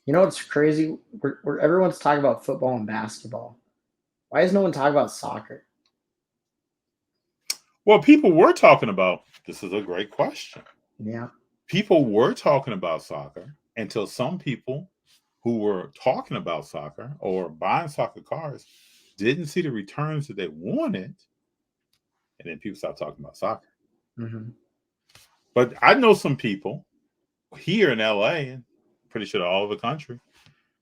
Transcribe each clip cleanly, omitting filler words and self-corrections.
You know what's crazy? Everyone's talking about football and basketball. Why is no one talking about soccer? Well, people were talking about this is a great question. Yeah. People were talking about soccer until some people who were talking about soccer or buying soccer cars didn't see the returns that they wanted, and then people stopped talking about soccer. Hmm. But I know some people here in LA, and pretty sure all over the country,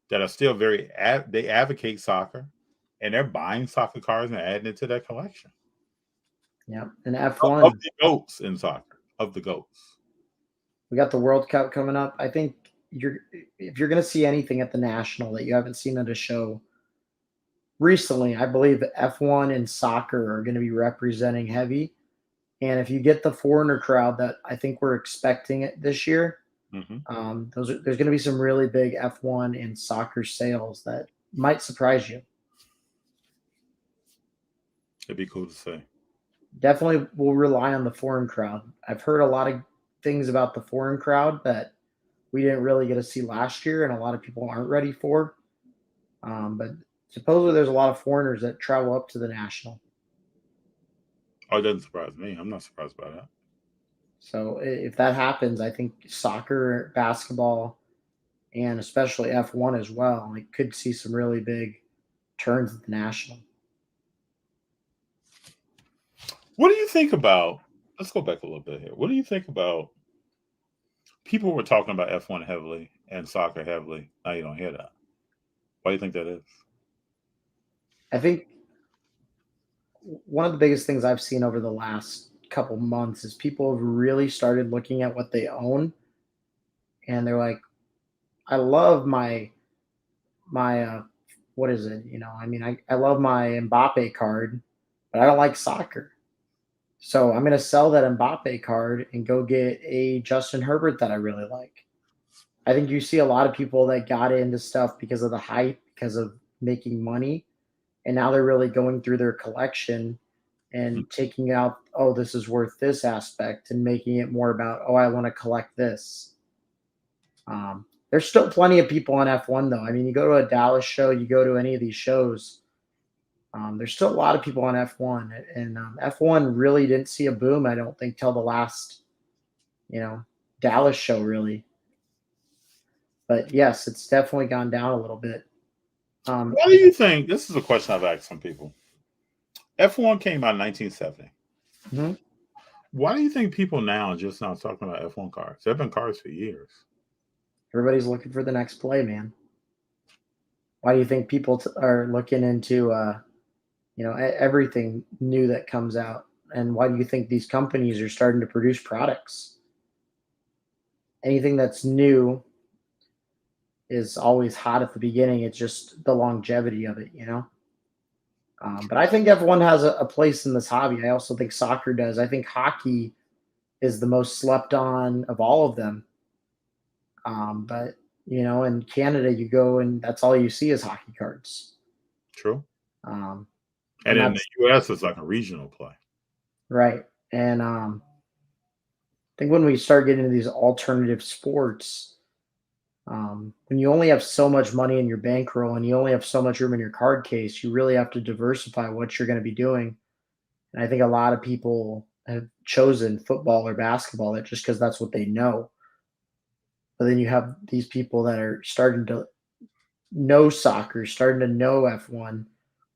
that are still they advocate soccer, and they're buying soccer cars and adding it to their collection Yeah. And of F1, the goats in soccer, of the goats. we got the World Cup coming up. I think you're if you're going to see anything at the national that you haven't seen at a show recently, I believe F1 and soccer are going to be representing heavy. And if you get the foreigner crowd that I think we're expecting it this year, Mm-hmm. there's going to be some really big F1 and soccer sales that might surprise you. It'd be cool to see. Definitely will rely on the foreign crowd. I've heard a lot of things about the foreign crowd that we didn't really get to see last year, and a lot of people aren't ready for. But supposedly, there's a lot of foreigners that travel up to the national. Oh, it doesn't surprise me. I'm not surprised by that. So if that happens, I think soccer, basketball, and especially F1 as well, I could see some really big turns at the national. What do you think about? Let's go back a little bit here. What do you think about people were talking about F1 heavily and soccer heavily? Now you don't hear that. Why do you think that is? I think one of the biggest things I've seen over the last couple months is people have really started looking at what they own, and they're like, I love my what is it? I mean, I love my Mbappe card, but I don't like soccer. So I'm gonna sell that Mbappe card and go get a Justin Herbert that I really like. I think you see a lot of people that got into stuff because of the hype, because of making money, and now they're really going through their collection and taking out, oh, this is worth this aspect, and making it more about, oh, I want to collect this. There's still plenty of people on F1 though. I mean, you go to a Dallas show, you go to any of these shows. There's still a lot of people on F1, and F1 really didn't see a boom. I don't think till the last, you know, Dallas show really. But yes, it's definitely gone down a little bit. Why do you think? This is a question I've asked some people. F1 came out in 1970. Mhm. Why do you think people now are just now talking about F1 cars? There have been cars for years. Everybody's looking for the next play, man. Why do you think people are looking into everything new that comes out? And why do you think these companies are starting to produce products? Anything that's new is always hot at the beginning. It's just the longevity of it. But I think everyone has a place in this hobby. I also think soccer does. I think hockey is the most slept on of all of them. But in Canada, you go and that's all you see is hockey cards. True. Um, And and in the that's US, it's like a regional play. right. And I think when we start getting into these alternative sports, when you only have so much money in your bankroll and you only have so much room in your card case, you really have to diversify what you're going to be doing. And I think a lot of people have chosen football or basketball just because that's what they know. But then you have these people that are starting to know soccer, starting to know F1,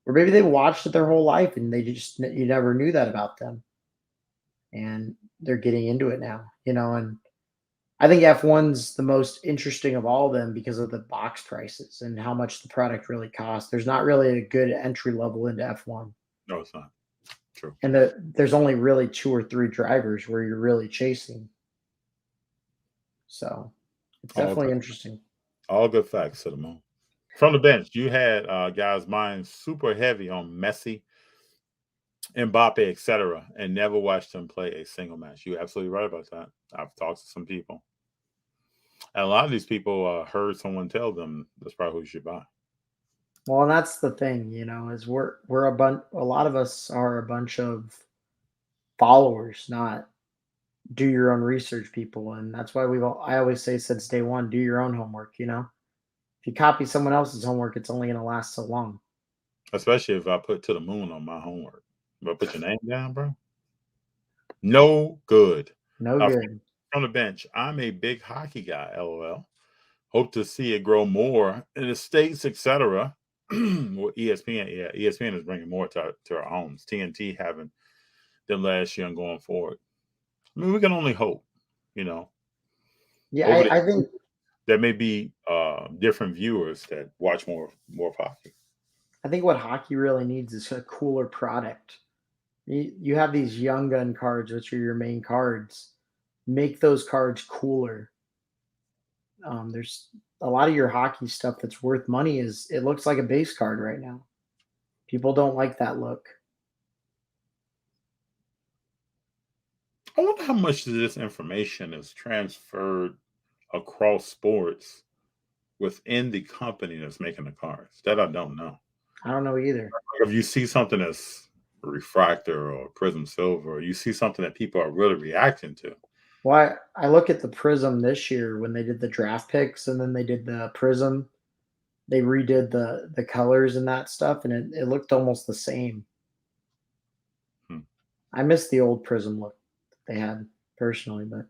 or maybe they watched it their whole life and they just you never knew that about them, and they're getting into it now. And I think F1's the most interesting of all of them because of the box prices and how much the product really costs. There's not really a good entry level into F1. No, it's not. True. And there's only really two or three drivers where you're really chasing. So it's All definitely good, interesting. all good facts to the moon. From the bench, you had guys' minds super heavy on Messi, Mbappe, etc., and never watched him play a single match. You're absolutely right about that. I've talked to some people, and a lot of these people heard someone tell them that's probably who you should buy. Well, and that's the thing, is we're a lot of us are a bunch of followers, not do your own research people. And that's why I always say since day one, do your own homework. If you copy someone else's homework, it's only going to last so long. Especially if I put to the moon on my homework. But put your name down, bro. No good. No Uh, good. from the bench, I'm a big hockey guy. LOL. Hope to see it grow more in the states, etc. Well, ESPN is bringing more to our homes. TNT having than last year and going forward. I mean, we can only hope, you know. Yeah, Over the I think there may be different viewers that watch more of hockey. what hockey really needs is a cooler product. You have these young gun cards, which are your main cards. Make those cards cooler. There's a lot of your hockey stuff that's worth money is it looks like a base card right now. People don't like that look. I wonder how much of this information is transferred across sports within the company that's making the cards. That I don't know. I don't know either. Like if you see something that's a refractor or prism silver, or you see something that people are really reacting to. Well, I look at the Prism this year when they did the draft picks and then they did the Prism. They redid the colors and that stuff, and it looked almost the same. Hmm. I miss the old Prism look that they had personally, but